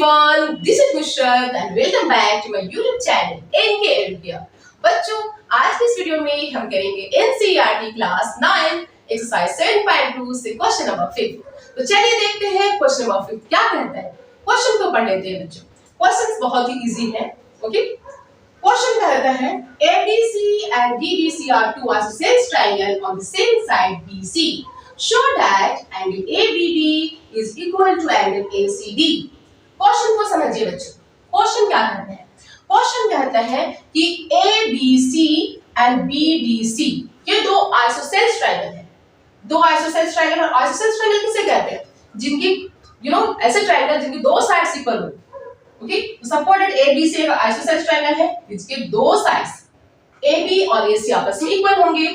everyone, this is Nusrat and welcome back to my YouTube channel NK Educare। बच्चों, आज की इस video में हम करेंगे NCERT क्लास 9 एक्सरसाइज 7.2 से क्वेश्चन नंबर 5। तो चलिए देखते हैं क्वेश्चन नंबर 5 क्या कहता है। क्वेश्चन को पढ़ लेते हैं बच्चों। क्वेश्चन बहुत ही इजी है। ओके, क्वेश्चन कहता है ABC and DBC are two isosceles triangle on the same side BC. Show that angle ABD is equal to angle ACD। Question को समझिए बच्चों। क्वेश्चन क्या कहता है? क्वेश्चन कहता है कि ABC एंड BDC ये दो आइसोसेल्स ट्रायंगल है। दो आइसोसेल्स ट्रायंगल, और आइसोसेल्स ट्रायंगल किसे कहते हैं? जिनकी ऐसे ट्रायंगल जिनकी दो साइड्स इक्वल हो। ओके, सपोर्टेड ABC एक आइसोसेल्स ट्रायंगल है जिसके दो साइड्स AB और AC आपस में इक्वल होंगे।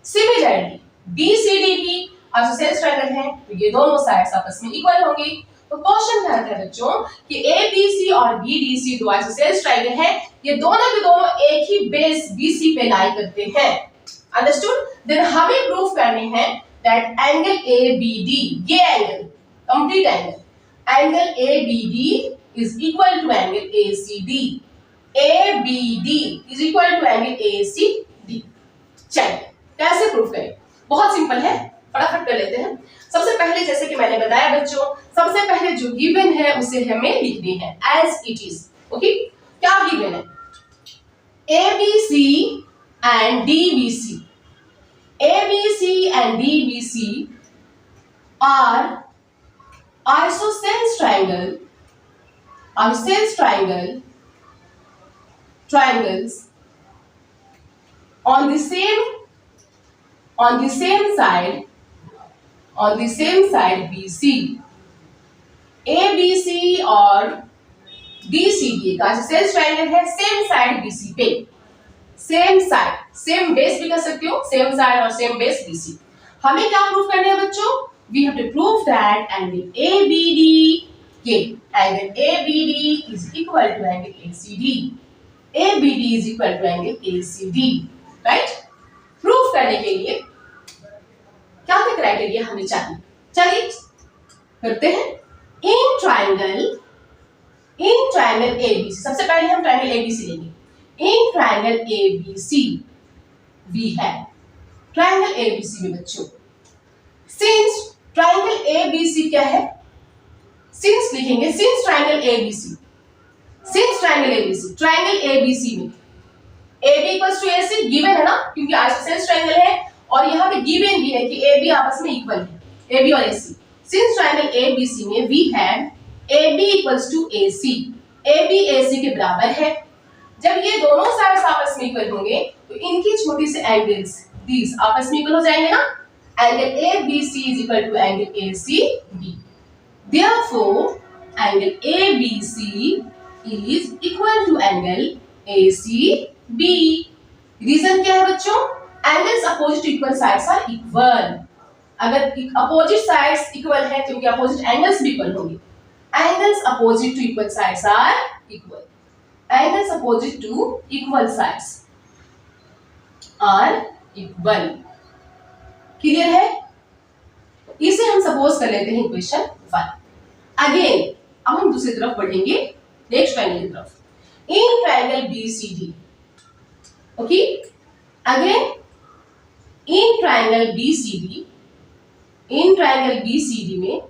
सिमिलरली BCD भी आइसोसेल्स ट्रायंगल है तो ये दोनों साइड्स आपस में इक्वल होंगे। तो क्वेश्चन कहता है बच्चों कि ABC और BDC दो आइसोसेल्स ट्रायंगल है, ये दोनों के दोनों एक ही बेस BC पे लाई करते हैं। अंडरस्टूड? देन हमें प्रूफ करने हैं दैट एंगल ABD, ये angle complete angle ABD is equal to angle ACD। ABD is equal to angle ACD। चलिए कैसे प्रूफ करें? बहुत सिंपल है, फटाफट कर लेते हैं। सबसे पहले जैसे कि मैंने बताया बच्चों, सबसे पहले जो गिवन है उसे हमें लिखनी है एज इट इज। ओके, क्या गिवन है? ABC and DBC, ABC and DBC are isosceles triangles on the same side BC। ABC और BCD का isosceles triangle है सेम साइड BC पे। सेम साइड, सेम बेस भी कर सकते हो, सेम साइड और सेम बेस BC। हमें क्या प्रूफ करना है बच्चों? We have to prove that angle ABD is equal to angle ACD। ABD is equal to angle ACD, right? Proof करने के लिए क्या क्या क्राइटेरिया हमें चाहिए? चलिए करते हैं। इन ट्रायंगल ABC, सबसे पहले हम ट्रायंगल ABC लेंगे। इन ट्रायंगल ABC वी है ट्रायंगल ABC में बच्चों, सिंस ट्रायंगल ABC क्या है? सिंस लिखेंगे, सिंस ट्रायंगल ABC में AB equals to AC given है ना, क्योंकि आइसोसेल्स ट्रायंगल है और यहाँ पे गिवन भी है कि AB आपस में इक्वल है, AB और AC। सिंस ट्रायंगल ABC में we have AB equals to AC, AB AC के बराबर है। जब ये दोनों साइड्स आपस में इक्वल होंगे तो इनकी छोटी से एंगल्स दीस आपस में इक्वल हो जाएंगे ना। Angle ABC is equal to angle ACB। Therefore angle ABC is equal to angle ACB। Reason क्या है बच्चों? Angles opposite to equal sides are equal. अगर अपोजिट साइड्स इक्वल है तो उनके अपोजिट एंगल्स भी इक्वल होंगे। Angles opposite to equal sides are equal. Angles opposite to equal sides are equal. Clear है? इसे हम सपोज कर लेते हैं इक्वेशन 1। अगेन अब हम दूसरी तरफ बढ़ेंगे, नेक्स्ट ट्रायंगल की तरफ। In triangle BCD, okay, again in triangle BCD में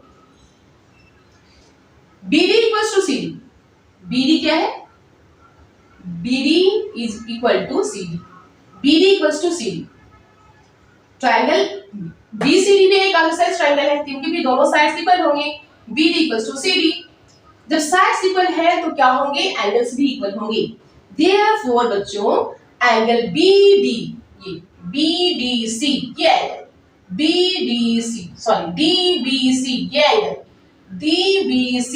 BD equals to CD। BD क्या है? BD is equal to CD। BD equals to CD। Triangle BCD में एक आइसोसेल्स ट्रायंगल है, क्योंकि भी दोनों साइड्स इक्वल होंगे। BD equals to CD। जब साइड्स इक्वल है तो क्या होंगे? एंगल्स भी इक्वल होंगे। देयरफॉर बच्चों एंगल BD, ये BDC ये एंगल, DBC ये angle, DBC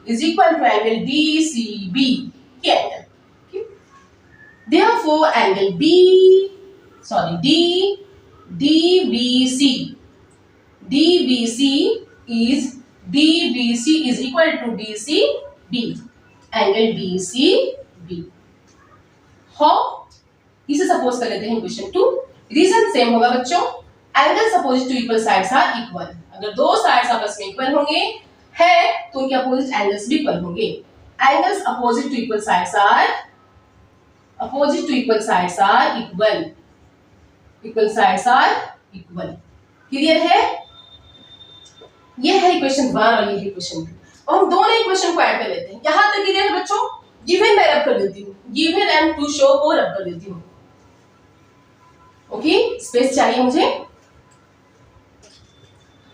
is equal to angle DCB ये angle. Therefore angle DBC is equal to DCB, angle DCB। How? इसे सपोज कर लेते हैं क्वेश्चन 2। रीजन सेम होगा बच्चों, angles opposite to equal sides are equal. अगर दो साइड्स आपस में इक्वल होंगे है तो उनके अपोजिट एंगल्स भी इक्वल होंगे। Angles opposite to equal sides are equal. Equal sides are equal. Clear है? ये है इक्वेशन 1 और ये है इक्वेशन 2। और हम दोनों इक्वेशन को ऐड कर लेते हैं। यहां तक क्लियर है बच्चों? गिवन मैं रब कर देती हूँ, गिवन एंड टू शो को रब कर देती हूँ। ओके, स्पेस चाहिए मुझे।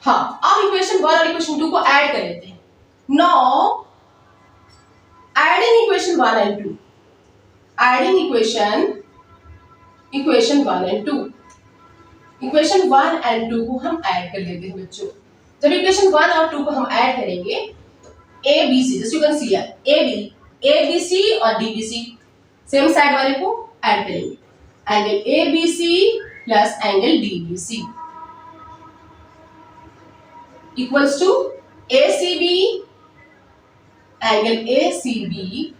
हाँ, अब इक्वेशन 1 और इक्वेशन 2 को ऐड कर लेते हैं। Now adding equation 1 and 2, adding equation 1 and 2, equation 1 and 2 को हम ऐड कर लेते हैं बच्चों। जब इक्वेशन 1 और 2 को हम ऐड करेंगे, A B C, just you can see here A B C और D B C same side वाले को ऐड करेंगे। Angle A B C plus angle D B C equals to A C B, angle A C B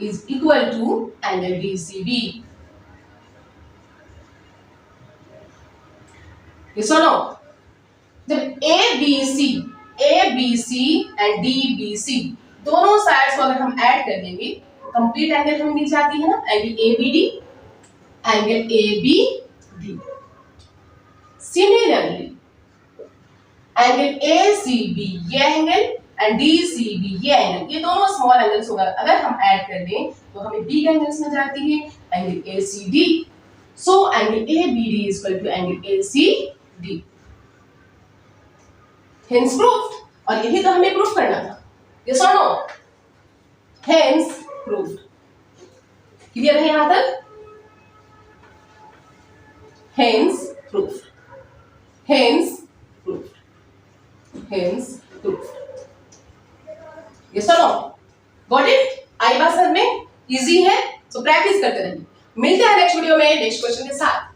is equal to angle D C B. Yes or no? जब A B C and D B C दोनों sides को अगर हम add कर देंगे तो complete angle हमें मिल जाती है ना, angle A B D, angle A B D. Similarly angle A C B ये angle and D C B ये एंगल, ये दोनों स्मॉल एंगल्स होगा, अगर हम ऐड कर दें तो हमें बिग एंगल्स मिल जाती है, angle A C D. So angle A B D is equal to angle A C D. Hence proved। और यही तो हमें प्रूफ करना था। Yes or no? Hence proved। Clear है यहां तक? Hence proved। Hence proved। Hence proved। Yes or no? Got it? आई बात समझ में? इजी है, तो प्रैक्टिस करते रहिए। मिलते हैं नेक्स्ट वीडियो में नेक्स्ट क्वेश्चन के साथ।